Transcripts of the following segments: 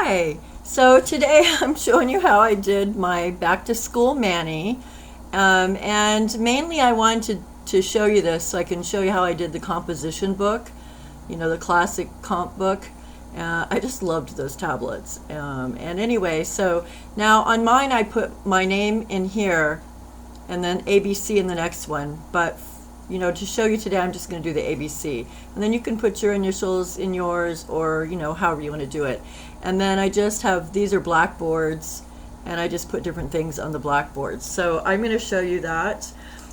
Hi, so today I'm showing you how I did my back to school mani, and mainly I wanted to show you this so I can show you how I did the composition book, the classic comp book. I just loved those tablets, and anyway, so now on mine I put my name in here and then ABC in the next one, but to show you today, I'm just going to do the ABC. And then you can put your initials in yours or, however you want to do it. And then I just have, these are blackboards, and I just put different things on the blackboards. So I'm going to show you that.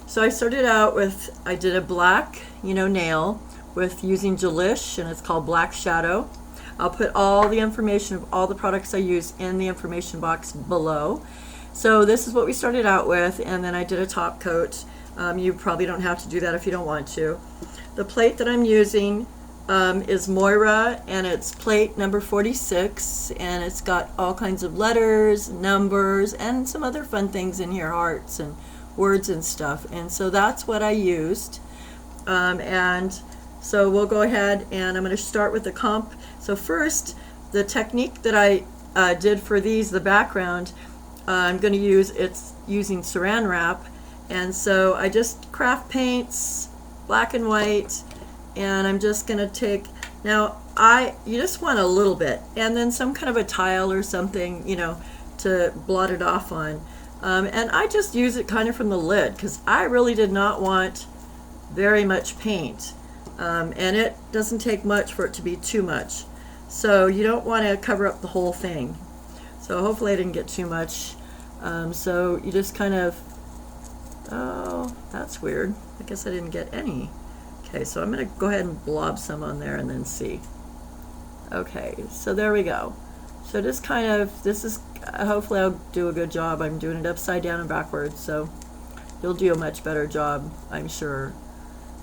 So I started out with, I did a black, nail with using Gelish, and it's called Black Shadow. I'll put all the information of all the products I use in the information box below. So this is what we started out with, and then I did a top coat. You probably don't have to do that if you don't want to. The plate that I'm using is Moyra, and it's plate number 46, and it's got all kinds of letters, numbers, and some other fun things in here, hearts and words and stuff. And so that's what I used. And so we'll go ahead, and I'm going to start with the comp. So first, the technique that I did for these, the background, I'm going to use, it's using Saran wrap. And so I just craft paints, black and white, and I'm just going to take, now you just want a little bit, and then some kind of a tile or something, to blot it off on. And I just use it kind of from the lid, because I really did not want very much paint. And it doesn't take much for it to be too much. So you don't want to cover up the whole thing. So hopefully I didn't get too much. So you just kind of, oh, that's weird. I guess I didn't get any. Okay, so I'm going to go ahead and blob some on there and then see. Okay, so there we go. So just kind of, this is, hopefully I'll do a good job. I'm doing it upside down and backwards, so you'll do a much better job, I'm sure.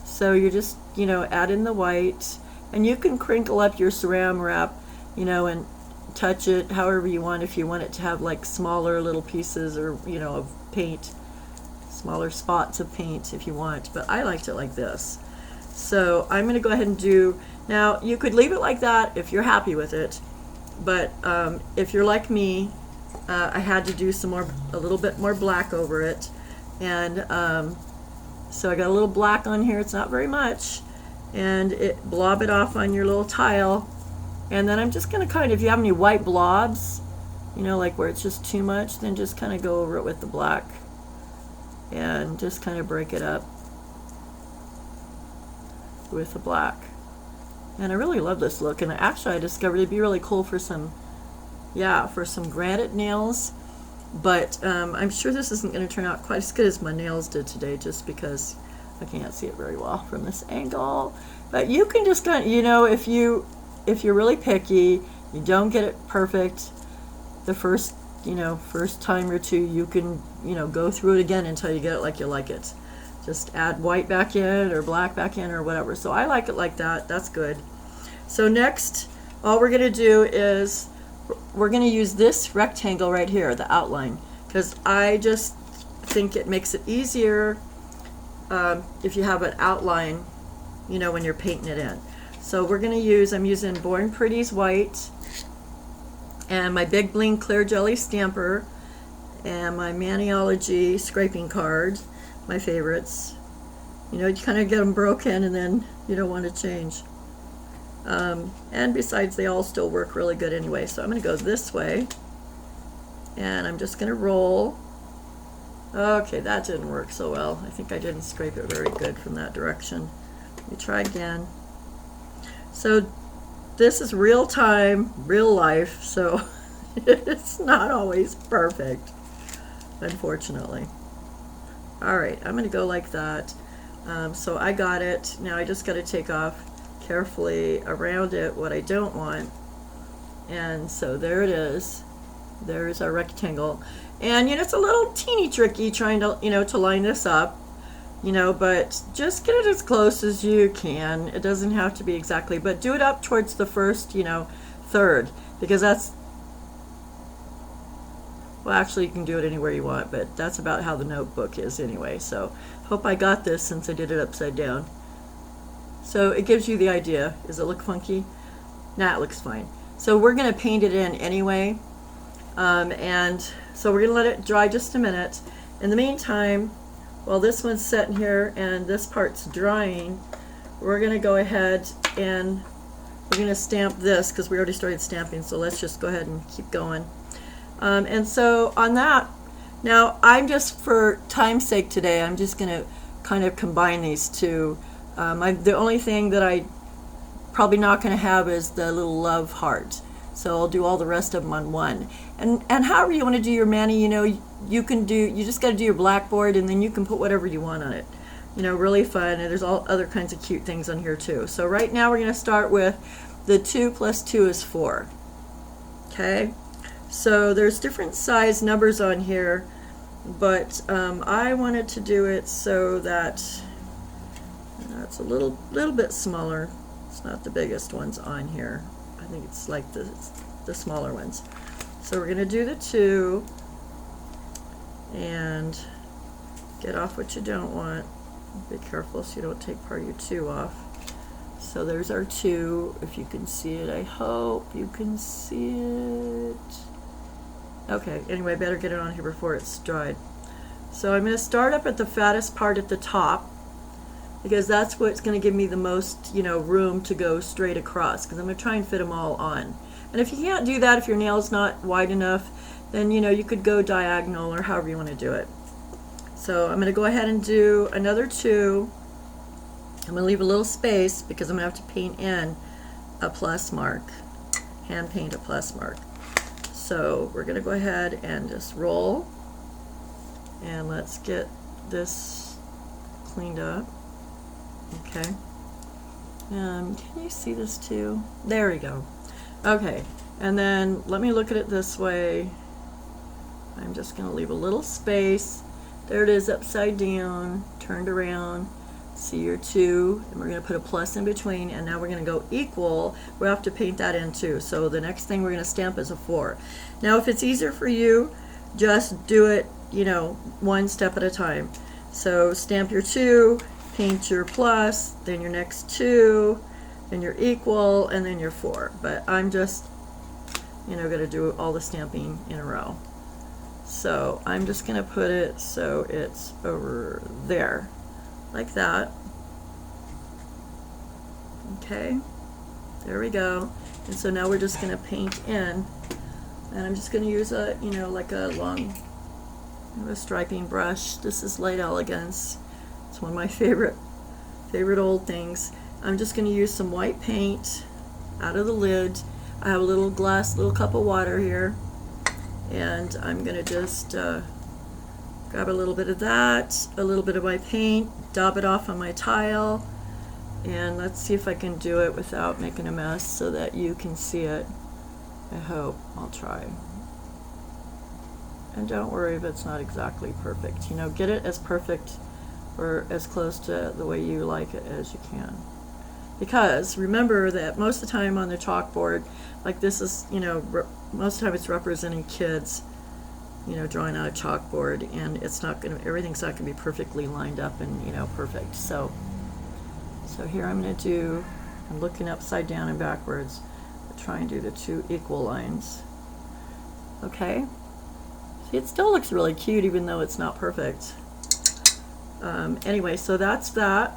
So you just, add in the white, and you can crinkle up your Saran wrap, and touch it however you want, if you want it to have like smaller little pieces or, of paint. Smaller spots of paint if you want, but I liked it like this. So I'm going to go ahead and do, now you could leave it like that if you're happy with it, but if you're like me, I had to do a little bit more black over it, and so I got a little black on here. It's not very much, and blob it off on your little tile, and then I'm just going to kind of, if you have any white blobs, like where it's just too much, then just kind of go over it with the black and just kind of break it up with the black. And I really love this look, and actually I discovered it'd be really cool for some granite nails, but I'm sure this isn't going to turn out quite as good as my nails did today, just because I can't see it very well from this angle. But you can just kind of, if you're really picky, you don't get it perfect the first time or two, you can, go through it again until you get it like you like it. Just add white back in or black back in or whatever. So I like it like that. That's good. So next, all we're going to do is we're going to use this rectangle right here, the outline, because I just think it makes it easier if you have an outline, when you're painting it in. So we're going to use, I'm using Born Pretty's white, and my Big Bling Clear Jelly Stamper, and my Maniology scraping card, my favorites. You kind of get them broken and then you don't want to change. And besides, they all still work really good anyway. So I'm going to go this way, and I'm just going to roll. Okay, that didn't work so well. I think I didn't scrape it very good from that direction. Let me try again. So this is real time, real life, so it's not always perfect, unfortunately. All right, I'm going to go like that. So I got it. Now I just got to take off carefully around it what I don't want. And so there it is. There's our rectangle. And it's a little teeny tricky trying to, to line this up. But just get it as close as you can. It doesn't have to be exactly, but do it up towards the first, third, because that's, well, actually you can do it anywhere you want, but that's about how the notebook is anyway. So hope I got this since I did it upside down. So it gives you the idea. Does it look funky? Nah, it looks fine. So we're going to paint it in anyway. And so we're going to let it dry just a minute. In the meantime, while this one's sitting here and this part's drying, we're going to go ahead and we're going to stamp this because we already started stamping, so let's just go ahead and keep going. And so on that, now I'm just, for time's sake today, I'm just going to kind of combine these two. The only thing that I probably not going to have is the little love heart. So I'll do all the rest of them on one. And however you want to do your mani, you know, you just got to do your blackboard, and then you can put whatever you want on it. You know, really fun, and there's all other kinds of cute things on here too. So right now we're going to start with the 2 + 2 is 4. Okay, so there's different size numbers on here, but I wanted to do it so that it's a little bit smaller. It's not the biggest ones on here. I think it's like the smaller ones. So we're going to do the 2 and get off what you don't want. Be careful so you don't take part of your 2 off. So there's our 2, if you can see it. I hope you can see it. Okay, anyway, better get it on here before it's dried. So I'm going to start up at the fattest part at the top, because that's what's going to give me the most, you know, room to go straight across, because I'm going to try and fit them all on. And if you can't do that, if your nail's not wide enough, then, you know, you could go diagonal or however you want to do it. So I'm going to go ahead and do another 2. I'm going to leave a little space because I'm going to have to paint in a plus mark, hand paint a plus mark. So we're going to go ahead and just roll, and let's get this cleaned up. Okay. Can you see this too? There we go. Okay, and then let me look at it this way. I'm just going to leave a little space. There it is, upside down, turned around. See your 2, and we're going to put a plus in between, and now we're going to go equal. We'll have to paint that in too. So the next thing we're going to stamp is a 4. Now if it's easier for you, just do it, you know, one step at a time. So stamp your 2, paint your plus, then your next 2, then your equal, and then your 4. But I'm just, you know, going to do all the stamping in a row. So I'm just going to put it so it's over there, like that. Okay, there we go. And so now we're just going to paint in, and I'm just going to use a, you know, like a long, a striping brush. This is Light Elegance. It's one of my favorite old things. I'm just going to use some white paint out of the lid. I have a little cup of water here, and I'm going to just grab a little bit of that, a little bit of my paint, dab it off on my tile, and let's see if I can do it without making a mess so that you can see it. I hope. I'll try. And don't worry if it's not exactly perfect. You know, get it as perfect or as close to the way you like it as you can. Because remember that most of the time on the chalkboard, like this is, you know, most of the time it's representing kids, you know, drawing on a chalkboard, and it's not going to, everything's not going to be perfectly lined up and, you know, perfect. So here I'm going to do, I'm looking upside down and backwards, try and do the 2 equal lines. Okay. See, it still looks really cute even though it's not perfect. Anyway, so that's that.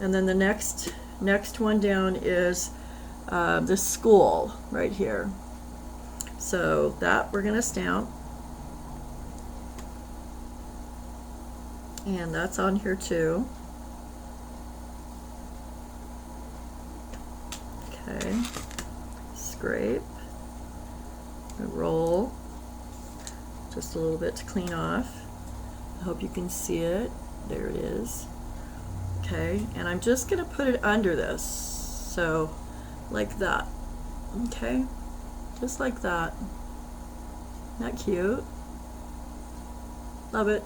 And then the next one down is the school right here. So that we're going to stamp. And that's on here too. Okay. Scrape. Roll. Just a little bit to clean off. I hope you can see it. There it is. Okay, and I'm just going to put it under this. So, like that. Okay, just like that. Isn't that cute? Love it.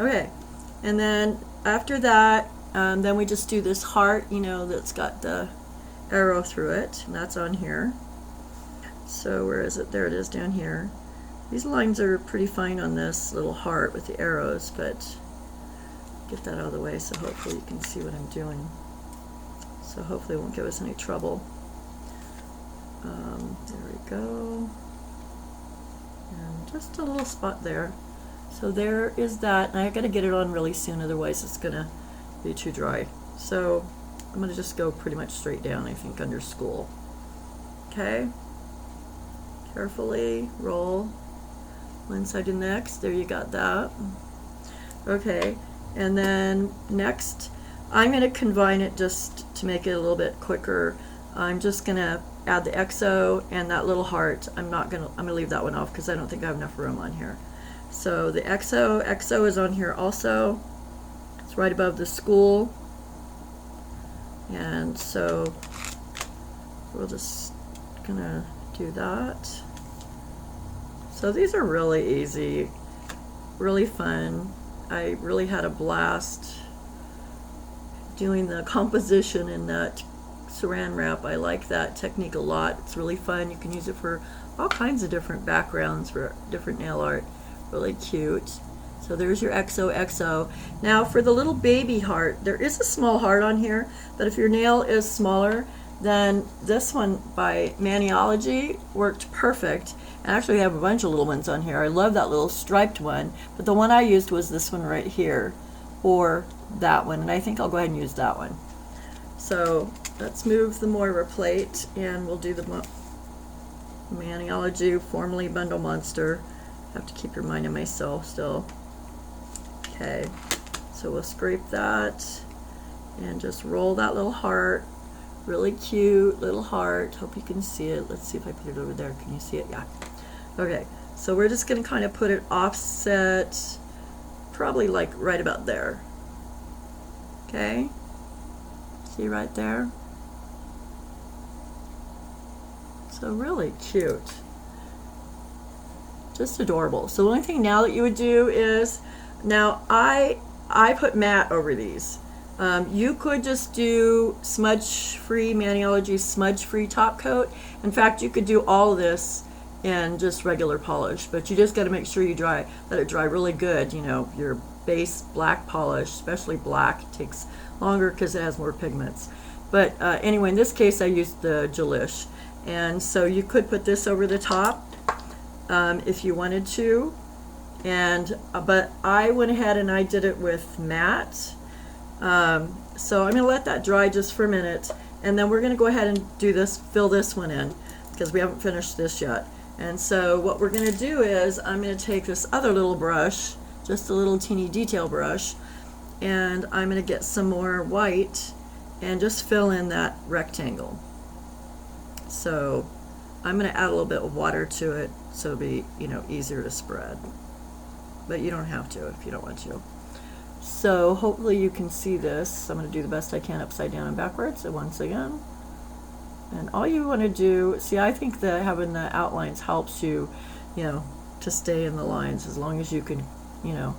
Okay, and then after that, then we just do this heart, you know, that's got the arrow through it, and that's on here. So where is it? There it is down here. These lines are pretty fine on this little heart with the arrows, but get that out of the way so hopefully you can see what I'm doing. So hopefully it won't give us any trouble. There we go. And just a little spot there. So there is that. And I got to get it on really soon, otherwise it's going to be too dry. So I'm going to just go pretty much straight down, I think, under school. Okay. Carefully roll one side to the next. There, you got that. Okay. And then next, I'm going to combine it just to make it a little bit quicker. I'm just going to add the XO and that little heart. I'm going to leave that one off because I don't think I have enough room on here. So the XO is on here also. It's right above the school. And so we're just going to do that. So these are really easy, really fun. I really had a blast doing the composition in that Saran wrap. I like that technique a lot. It's really fun. You can use it for all kinds of different backgrounds for different nail art. Really cute. So there's your XOXO. Now for the little baby heart, there is a small heart on here, but if your nail is smaller, then this one by Maniology worked perfect. And actually I have a bunch of little ones on here. I love that little striped one, but the one I used was this one right here, or that one, and I think I'll go ahead and use that one. So let's move the Moyra plate, and we'll do the Maniology Formally Bundle Monster. I have to keep reminding myself still. Okay, so we'll scrape that and just roll that little heart. Really cute little heart. Hope you can see it. Let's see if I put it over there. Can you see it? Yeah. Okay, so we're just going to kind of put it offset, probably like right about there. Okay, see right there? So really cute. Just adorable. So the only thing now that you would do is, now I put matte over these. You could just do smudge-free, Maniology smudge-free top coat. In fact, you could do all of this in just regular polish, but you just got to make sure you let it dry really good. You know, your base black polish, especially black, takes longer because it has more pigments. But anyway, in this case, I used the gelish, and so you could put this over the top if you wanted to. And but I went ahead and I did it with matte. So I'm going to let that dry just for a minute, and then we're going to go ahead and do this, fill this one in, because we haven't finished this yet. And so what we're going to do is I'm going to take this other little brush, just a little teeny detail brush, and I'm going to get some more white and just fill in that rectangle. So I'm going to add a little bit of water to it so it'll be, you know, easier to spread. But you don't have to if you don't want to. So hopefully you can see this. I'm going to do the best I can upside down and backwards. So once again. And all you want to do, see, I think that having the outlines helps you, you know, to stay in the lines as long as you can, you know,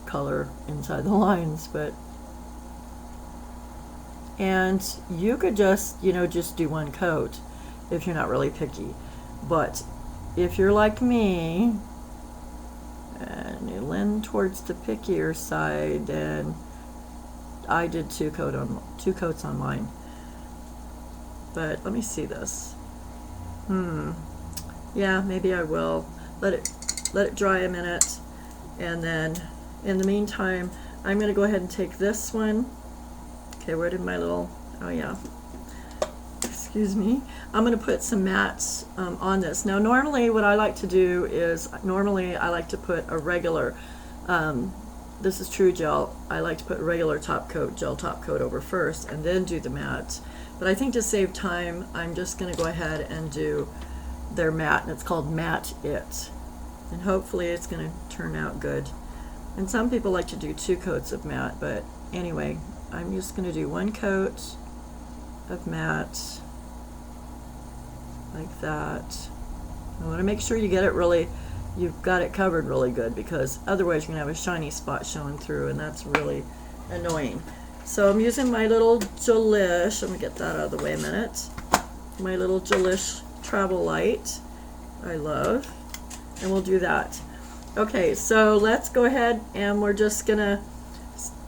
color inside the lines. But, and you could just, you know, just do one coat if you're not really picky. But if you're like me, and you lean towards the pickier side, and I did two coats on mine. But let me see this. Yeah, maybe I will let it dry a minute, and then in the meantime I'm going to go ahead and take this one. Okay, where did my little, oh yeah, excuse me. I'm going to put some mattes on this. Now normally what I like to do is, I like to put a regular, this is True Gel, I like to put a regular top coat, gel top coat over first and then do the matte. But I think to save time, I'm just going to go ahead and do their matte, and it's called Matte It. And hopefully it's going to turn out good. And some people like to do 2 coats of matte, but anyway, I'm just going to do 1 coat of matte, like that. I want to make sure you get it really, you've got it covered really good, because otherwise you're going to have a shiny spot showing through, and that's really annoying. So I'm using my little gelish. I'm going to get that out of the way a minute. My little gelish travel light, I love. And we'll do that. Okay, so let's go ahead and we're just going to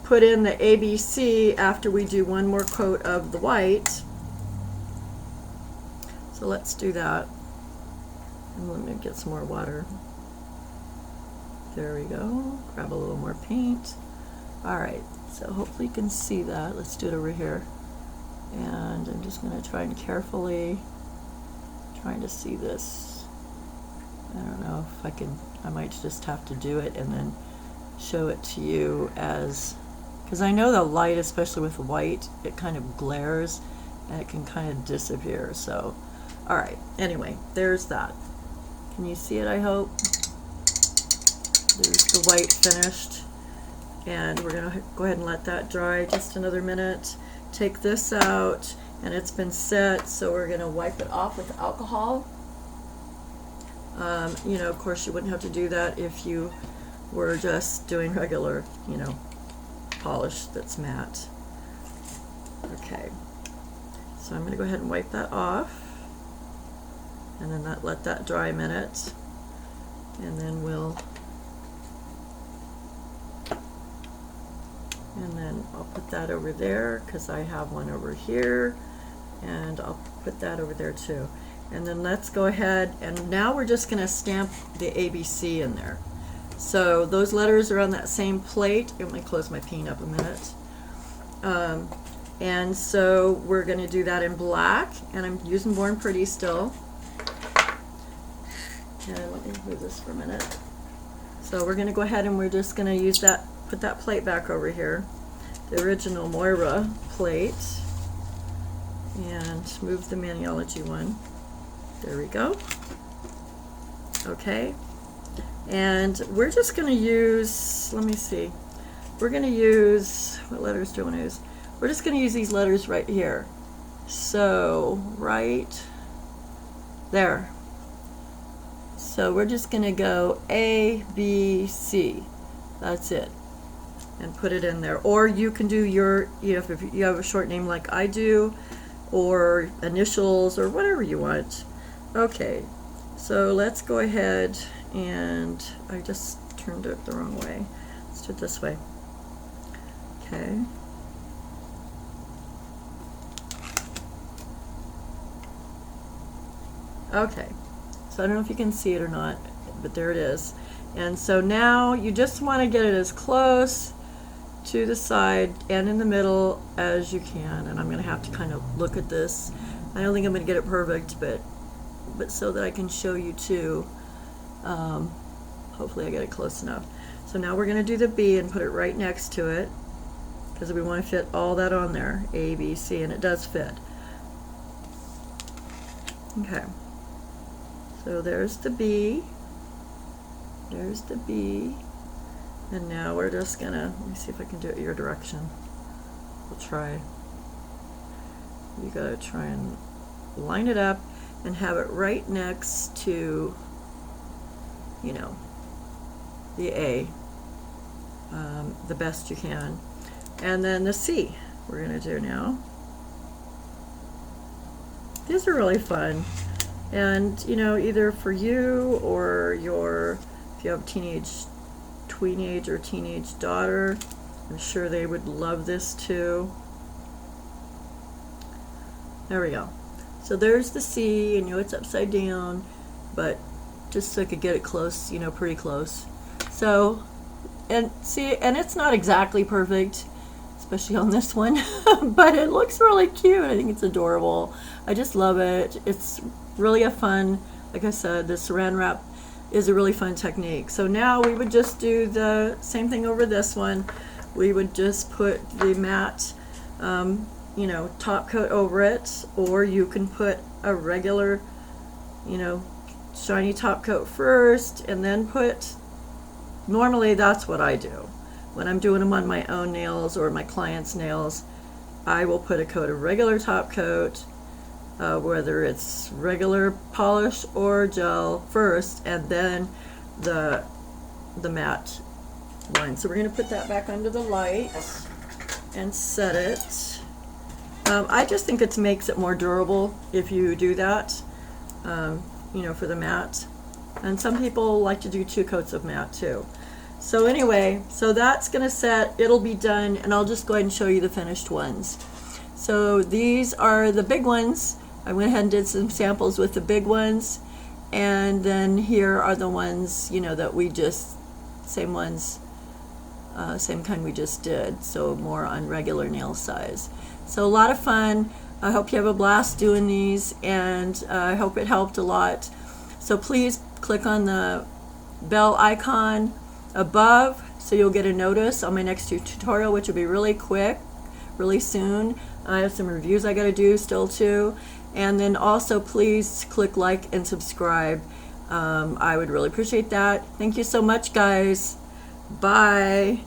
put in the ABC after we do 1 more coat of the white. So let's do that. And let me get some more water. There we go. Grab a little more paint. Alright, so hopefully you can see that. Let's do it over here. And I'm just going to try and carefully trying to see this. I don't know if I can, I might just have to do it and then show it to you as, because I know the light, especially with white, it kind of glares and it can kind of disappear. So, alright, anyway, there's that. Can you see it, I hope? There's the white finished. And we're going to go ahead and let that dry just another minute. Take this out, and it's been set, so we're going to wipe it off with alcohol. You know, of course, you wouldn't have to do that if you were just doing regular, you know, polish that's matte. Okay, so I'm going to go ahead and wipe that off, and then let that dry a minute, and then we'll. And then I'll put that over there because I have one over here, and I'll put that over there too. And then let's go ahead, and now we're just going to stamp the ABC in there. So those letters are on that same plate. Let me close my paint up a minute. And so we're going to do that in black, and I'm using Born Pretty still. And let me move this for a minute. So we're going to go ahead and we're just going to use that. Put that plate back over here, the original Moyra plate, and move the Maniology one. There we go. Okay, and we're just going to use, let me see, we're going to use, what letters do I want to use? We're just going to use these letters right here. So, right there. So we're just going to go A, B, C. That's it. And put it in there. Or you can do your, you know, if you have a short name like I do, or initials, or whatever you want. Okay, so let's go ahead, and I just turned it the wrong way. Let's do it this way. Okay. Okay, so I don't know if you can see it or not, but there it is. And so now you just want to get it as close to the side and in the middle as you can, and I'm going to have to kind of look at this. I don't think I'm going to get it perfect, but so that I can show you too. Hopefully I get it close enough. So now we're going to do the B and put it right next to it, because we want to fit all that on there, A, B, C, and it does fit. Okay, so there's the B. There's the B. And now we're just gonna, let me see if I can do it your direction. We'll try. You gotta try and line it up and have it right next to, you know, the A, the best you can. And then the C we're gonna do now. These are really fun. And, you know, either for you or your, if you have tweenage or teenage daughter, I'm sure they would love this too. There we go. So there's the C, and you know it's upside down, but just so I could get it close, you know, pretty close. So, and see, and it's not exactly perfect, especially on this one, but it looks really cute. I think it's adorable. I just love it. It's really a fun, like I said, the Saran wrap is a really fun technique. So now we would just do the same thing over this one. We would just put the matte, you know, top coat over it, or you can put a regular, you know, shiny top coat first, and then put, normally that's what I do. When I'm doing them on my own nails or my clients' nails, I will put a coat of regular top coat, whether it's regular polish or gel first, and then the matte one. So we're going to put that back under the light and set it. I just think it makes it more durable if you do that, you know, for the matte. And some people like to do 2 coats of matte too. So anyway, so that's going to set, it'll be done, and I'll just go ahead and show you the finished ones. So these are the big ones. I went ahead and did some samples with the big ones, and then here are the ones, you know, that we just, same ones, same kind we just did, so more on regular nail size. So a lot of fun. I hope you have a blast doing these, and I hope it helped a lot. So please click on the bell icon above so you'll get a notice on my next tutorial, which will be really quick, really soon. I have some reviews I got to do still too. And then also please click like and subscribe. I would really appreciate that. Thank you so much, guys. Bye.